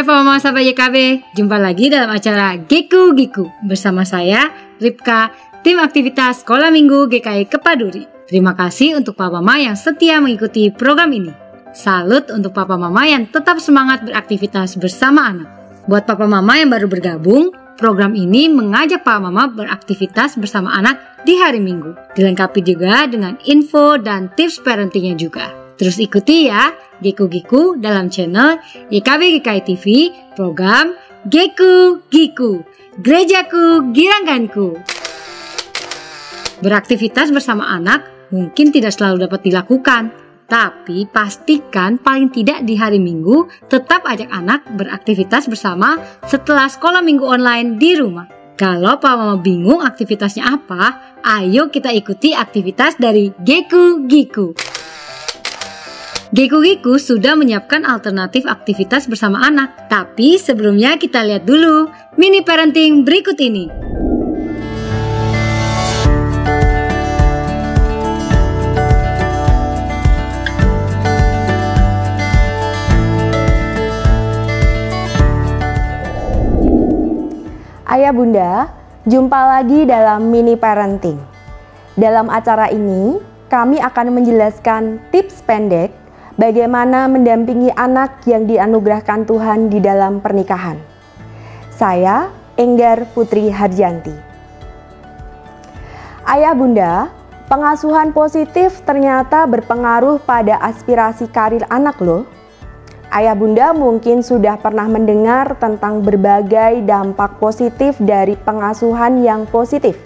Hai Pak Mama sahabat YKB, jumpa lagi dalam acara Geku Giku bersama saya Ripka, tim aktivitas Sekolah Minggu GKI Kepaduri. Terima kasih untuk Papa Mama yang setia mengikuti program ini. Salut untuk Papa Mama yang tetap semangat beraktivitas bersama anak. Buat Papa Mama yang baru bergabung, program ini mengajak Papa Mama beraktivitas bersama anak di hari Minggu. Dilengkapi juga dengan info dan tips parentingnya juga. Terus ikuti ya Geku Giku dalam channel YKB GKI TV, program Geku Giku, Gerejaku Girangganku. Beraktivitas bersama anak mungkin tidak selalu dapat dilakukan, tapi pastikan paling tidak di hari Minggu tetap ajak anak beraktivitas bersama setelah sekolah minggu online di rumah. Kalau Pak Mama bingung aktivitasnya apa, ayo kita ikuti aktivitas dari Geku Giku. Geku Giku sudah menyiapkan alternatif aktivitas bersama anak. Tapi sebelumnya kita lihat dulu mini parenting berikut ini. Ayah Bunda, jumpa lagi dalam mini parenting. Dalam acara ini, kami akan menjelaskan tips pendek bagaimana mendampingi anak yang dianugerahkan Tuhan di dalam pernikahan. Saya, Enggar Putri Harjanti. Ayah Bunda, pengasuhan positif ternyata berpengaruh pada aspirasi karir anak loh. Ayah Bunda mungkin sudah pernah mendengar tentang berbagai dampak positif dari pengasuhan yang positif.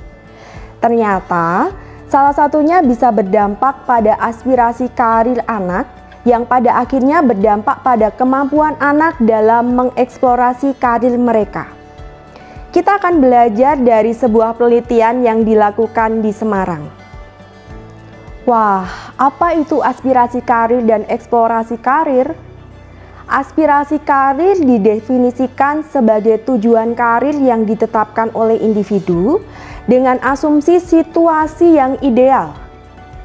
Ternyata, salah satunya bisa berdampak pada aspirasi karir anak, yang pada akhirnya berdampak pada kemampuan anak dalam mengeksplorasi karir mereka. Kita akan belajar dari sebuah penelitian yang dilakukan di Semarang. Wah, apa itu aspirasi karir dan eksplorasi karir? Aspirasi karir didefinisikan sebagai tujuan karir yang ditetapkan oleh individu dengan asumsi situasi yang ideal.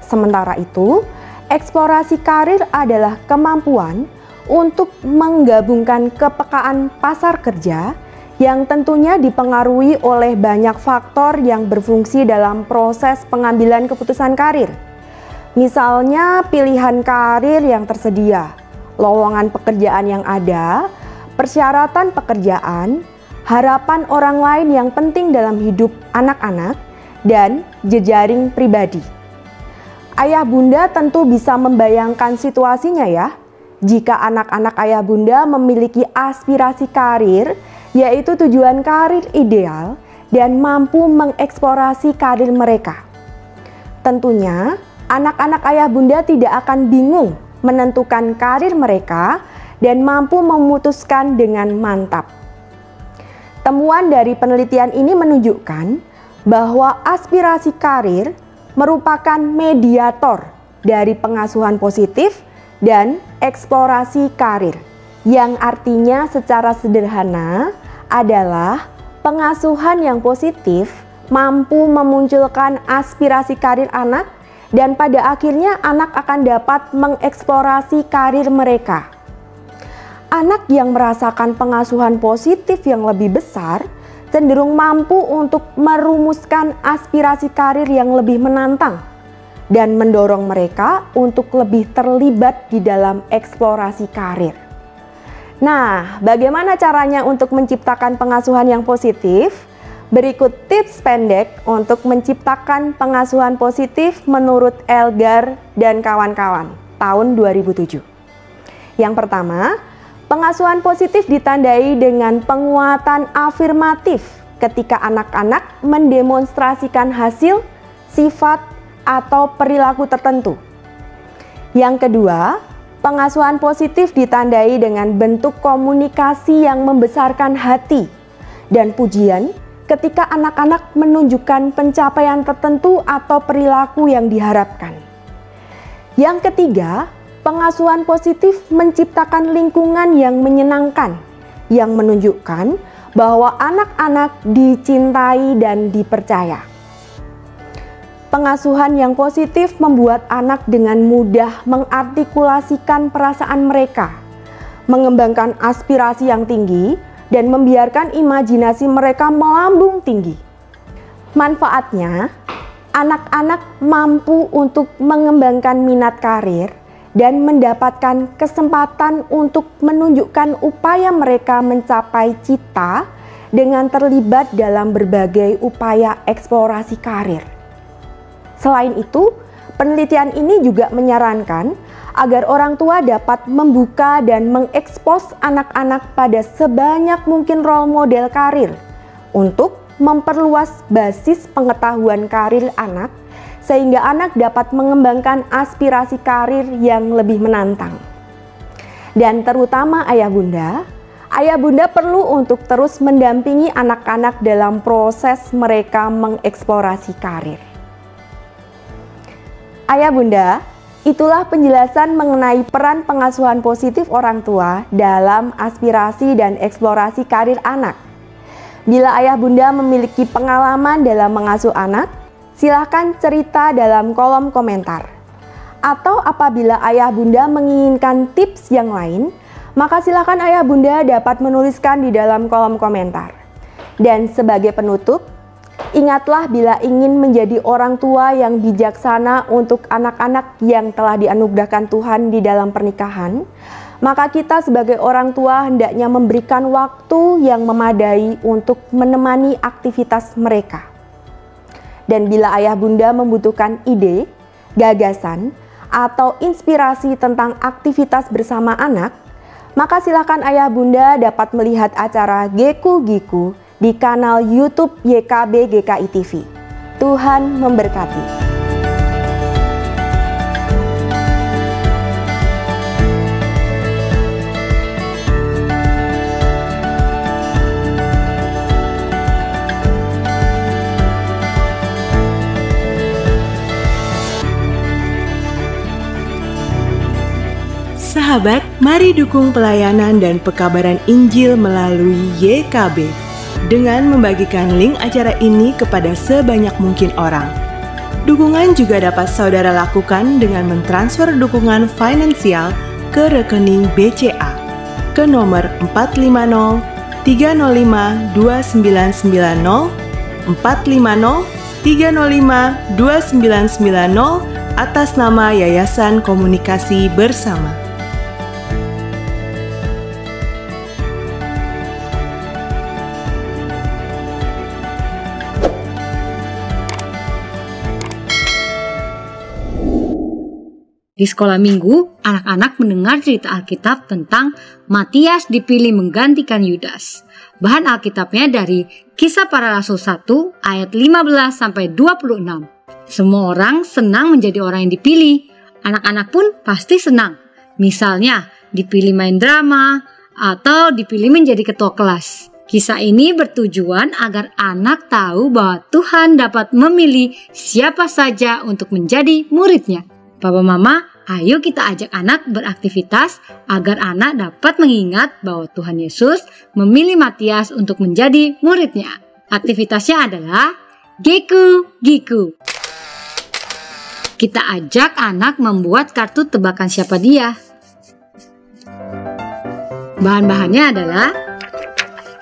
Sementara itu, eksplorasi karir adalah kemampuan untuk menggabungkan kepekaan pasar kerja yang tentunya dipengaruhi oleh banyak faktor yang berfungsi dalam proses pengambilan keputusan karir. Misalnya pilihan karir yang tersedia, lowongan pekerjaan yang ada, persyaratan pekerjaan, harapan orang lain yang penting dalam hidup anak-anak, dan jejaring pribadi. Ayah Bunda tentu bisa membayangkan situasinya ya, jika anak-anak Ayah Bunda memiliki aspirasi karir, yaitu tujuan karir ideal dan mampu mengeksplorasi karir mereka. Tentunya, anak-anak Ayah Bunda tidak akan bingung menentukan karir mereka dan mampu memutuskan dengan mantap. Temuan dari penelitian ini menunjukkan bahwa aspirasi karir merupakan mediator dari pengasuhan positif dan eksplorasi karir, yang artinya secara sederhana adalah pengasuhan yang positif mampu memunculkan aspirasi karir anak dan pada akhirnya anak akan dapat mengeksplorasi karir mereka. Anak yang merasakan pengasuhan positif yang lebih besar cenderung mampu untuk merumuskan aspirasi karir yang lebih menantang dan mendorong mereka untuk lebih terlibat di dalam eksplorasi karir. Nah, bagaimana caranya untuk menciptakan pengasuhan yang positif? Berikut tips pendek untuk menciptakan pengasuhan positif menurut Elgar dan kawan-kawan tahun 2007. Yang pertama, pengasuhan positif ditandai dengan penguatan afirmatif ketika anak-anak mendemonstrasikan hasil, sifat, atau perilaku tertentu. Yang kedua, pengasuhan positif ditandai dengan bentuk komunikasi yang membesarkan hati dan pujian ketika anak-anak menunjukkan pencapaian tertentu atau perilaku yang diharapkan. Yang ketiga, pengasuhan positif menciptakan lingkungan yang menyenangkan, yang menunjukkan bahwa anak-anak dicintai dan dipercaya. Pengasuhan yang positif membuat anak dengan mudah mengartikulasikan perasaan mereka, mengembangkan aspirasi yang tinggi, dan membiarkan imajinasi mereka melambung tinggi. Manfaatnya, anak-anak mampu untuk mengembangkan minat karir dan mendapatkan kesempatan untuk menunjukkan upaya mereka mencapai cita dengan terlibat dalam berbagai upaya eksplorasi karir. Selain itu, penelitian ini juga menyarankan agar orang tua dapat membuka dan mengekspos anak-anak pada sebanyak mungkin role model karir untuk memperluas basis pengetahuan karir anak, sehingga anak dapat mengembangkan aspirasi karir yang lebih menantang. Dan terutama ayah bunda perlu untuk terus mendampingi anak-anak dalam proses mereka mengeksplorasi karir. Ayah bunda, itulah penjelasan mengenai peran pengasuhan positif orang tua dalam aspirasi dan eksplorasi karir anak. Bila ayah bunda memiliki pengalaman dalam mengasuh anak, silahkan cerita dalam kolom komentar. Atau apabila ayah bunda menginginkan tips yang lain, maka silahkan ayah bunda dapat menuliskan di dalam kolom komentar. Dan sebagai penutup, ingatlah bila ingin menjadi orang tua yang bijaksana untuk anak-anak yang telah dianugerahkan Tuhan di dalam pernikahan, maka kita sebagai orang tua hendaknya memberikan waktu yang memadai untuk menemani aktivitas mereka. Dan bila ayah bunda membutuhkan ide, gagasan, atau inspirasi tentang aktivitas bersama anak, maka silakan ayah bunda dapat melihat acara Geku Giku di kanal YouTube YKB GKI TV. Tuhan memberkati. Sahabat, mari dukung pelayanan dan pekabaran Injil melalui YKB dengan membagikan link acara ini kepada sebanyak mungkin orang. Dukungan juga dapat saudara lakukan dengan mentransfer dukungan finansial ke rekening BCA ke nomor 450 305 2990 450 305 2990 atas nama Yayasan Komunikasi Bersama. Di sekolah minggu, anak-anak mendengar cerita Alkitab tentang Matias dipilih menggantikan Yudas. Bahan Alkitabnya dari Kisah Para Rasul 1 ayat 15-26. Semua orang senang menjadi orang yang dipilih. Anak-anak pun pasti senang. Misalnya, dipilih main drama atau dipilih menjadi ketua kelas. Kisah ini bertujuan agar anak tahu bahwa Tuhan dapat memilih siapa saja untuk menjadi muridnya. Papa Mama, ayo kita ajak anak beraktivitas agar anak dapat mengingat bahwa Tuhan Yesus memilih Matias untuk menjadi muridnya. Aktivitasnya adalah Geku Giku. Kita ajak anak membuat kartu tebakan siapa dia. Bahan-bahannya adalah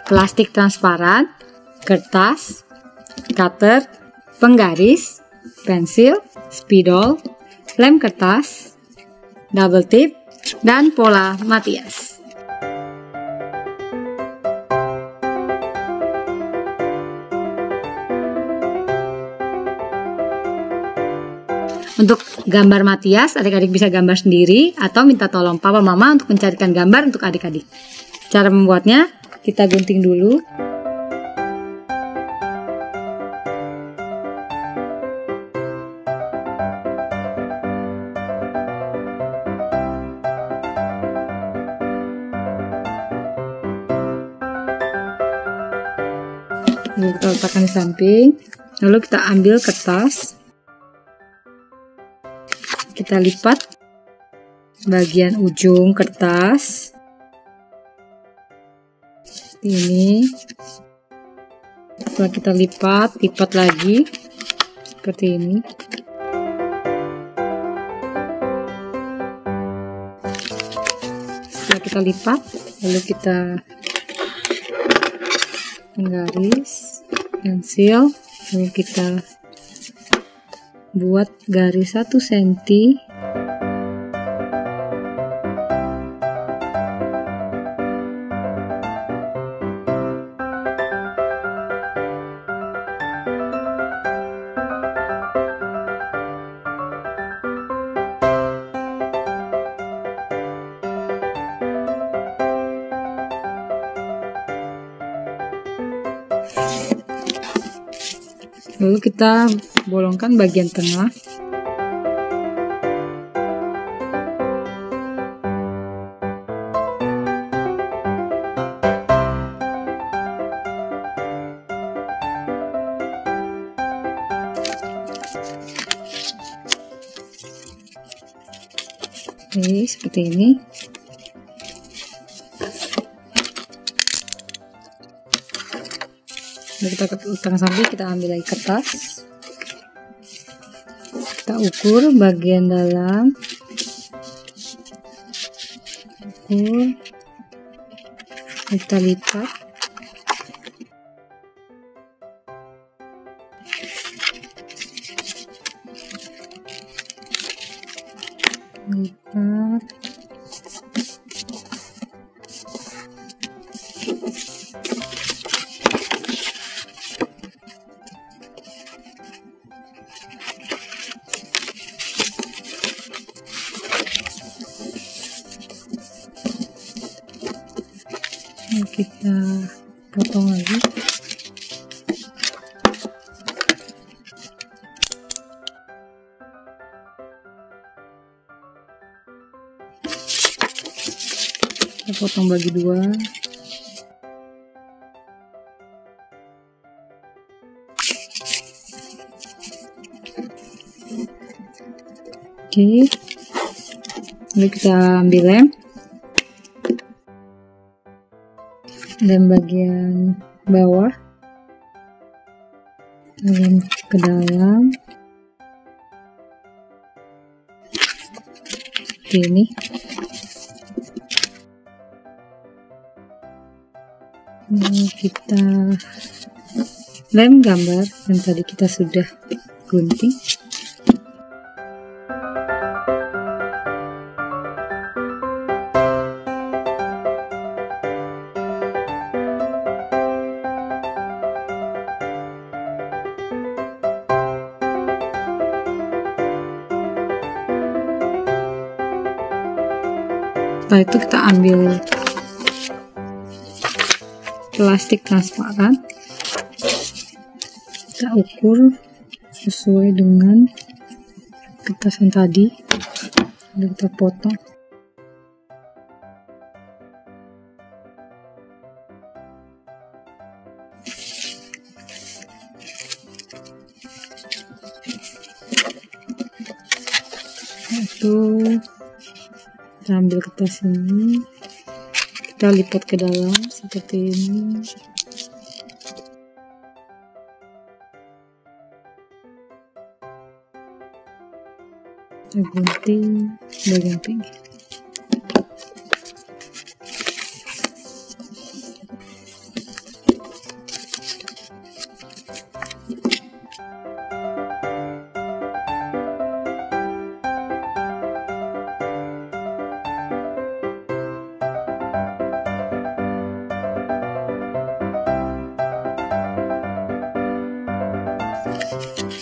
plastik transparan, kertas, cutter, penggaris, pensil, spidol, lem kertas, double tip, dan pola Matias. Untuk gambar Matias, adik-adik bisa gambar sendiri atau minta tolong papa mama untuk mencarikan gambar untuk adik-adik. Cara membuatnya, kita gunting dulu. Lalu kita letakkan di samping. Lalu kita ambil kertas. Kita lipat bagian ujung kertas. Seperti ini. Setelah kita lipat lagi. Seperti ini. Setelah kita lipat, lalu kita menggaris, pensil, lalu kita buat garis 1 cm. Lalu kita bolongkan bagian tengah. Oke, seperti ini. Lalu kita letakkan samping, kita ambil lagi kertas, kita ukur bagian dalam, ukur, kita lipat, kita potong lagi. Kita potong bagi 2. Oke, lalu kita ambil lem bagian bawah, lem ke dalam seperti ini. Lalu kita lem gambar yang tadi kita sudah gunting. Setelah itu kita ambil plastik transparan, kita ukur sesuai dengan kertas yang tadi, lalu kita potong. Itu kita ambil kertas ini, kita lipat ke dalam seperti ini. Kita gunting bagian pinggir.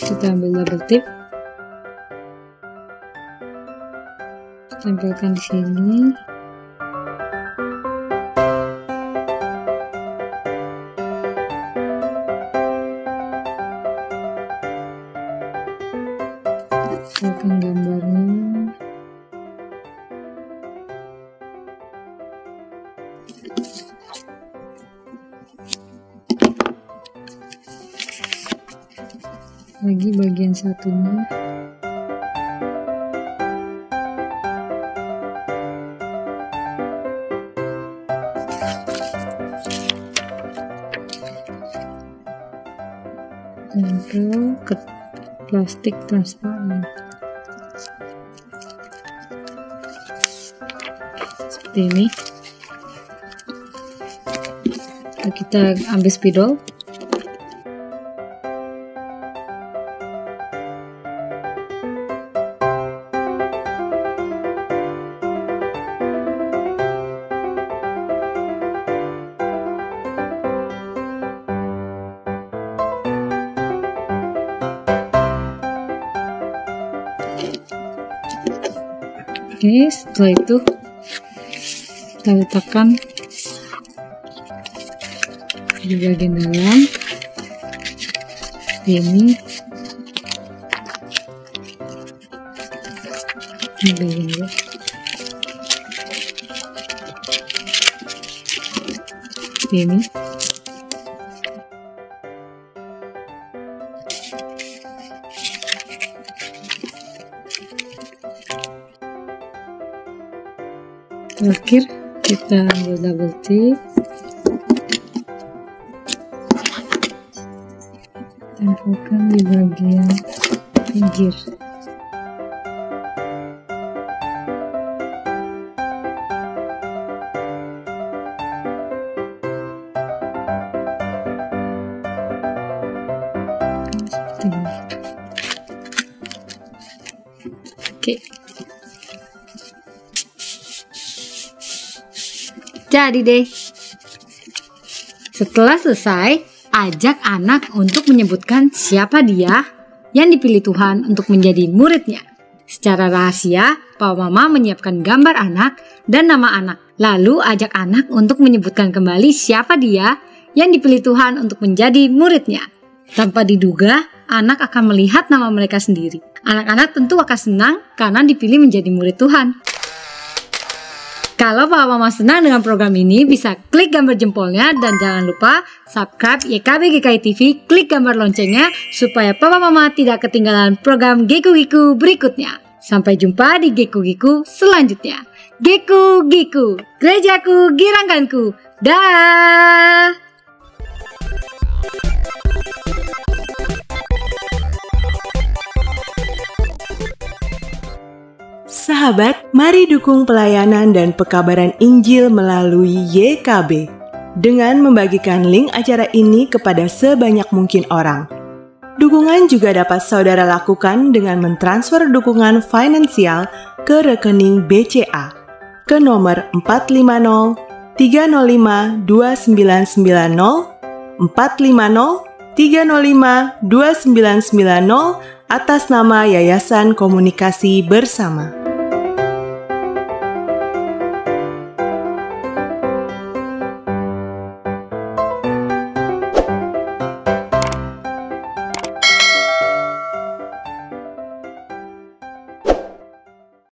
Kita ambil double tip, tempelkan di sini. Tempelkan gambarnya. Lagi bagian satunya. Tempel ke plastik transparan. seperti ini. Kita ambil spidol. Oke, setelah itu kita letakkan di bagian dalam ini bagian dalam. Ini terakhir kita ambil double tip, tempelkan di bagian pinggir. Seperti ini. Oke. Jadi deh, setelah selesai, ajak anak untuk menyebutkan siapa dia yang dipilih Tuhan untuk menjadi muridnya. Secara rahasia, Papa Mama menyiapkan gambar anak dan nama anak. Lalu ajak anak untuk menyebutkan kembali siapa dia yang dipilih Tuhan untuk menjadi muridnya. Tanpa diduga, anak akan melihat nama mereka sendiri. Anak-anak tentu akan senang karena dipilih menjadi murid Tuhan. Kalau Papa Mama senang dengan program ini, bisa klik gambar jempolnya dan jangan lupa subscribe YKB GKI TV, klik gambar loncengnya supaya Papa Mama tidak ketinggalan program Geku Giku berikutnya. Sampai jumpa di Geku Giku selanjutnya. Geku Giku, gerejaku girangkanku. Dah. Sahabat, mari dukung pelayanan dan pekabaran Injil melalui YKB dengan membagikan link acara ini kepada sebanyak mungkin orang. Dukungan juga dapat saudara lakukan dengan mentransfer dukungan finansial ke rekening BCA ke nomor 450 305 2990 450 305 2990 atas nama Yayasan Komunikasi Bersama.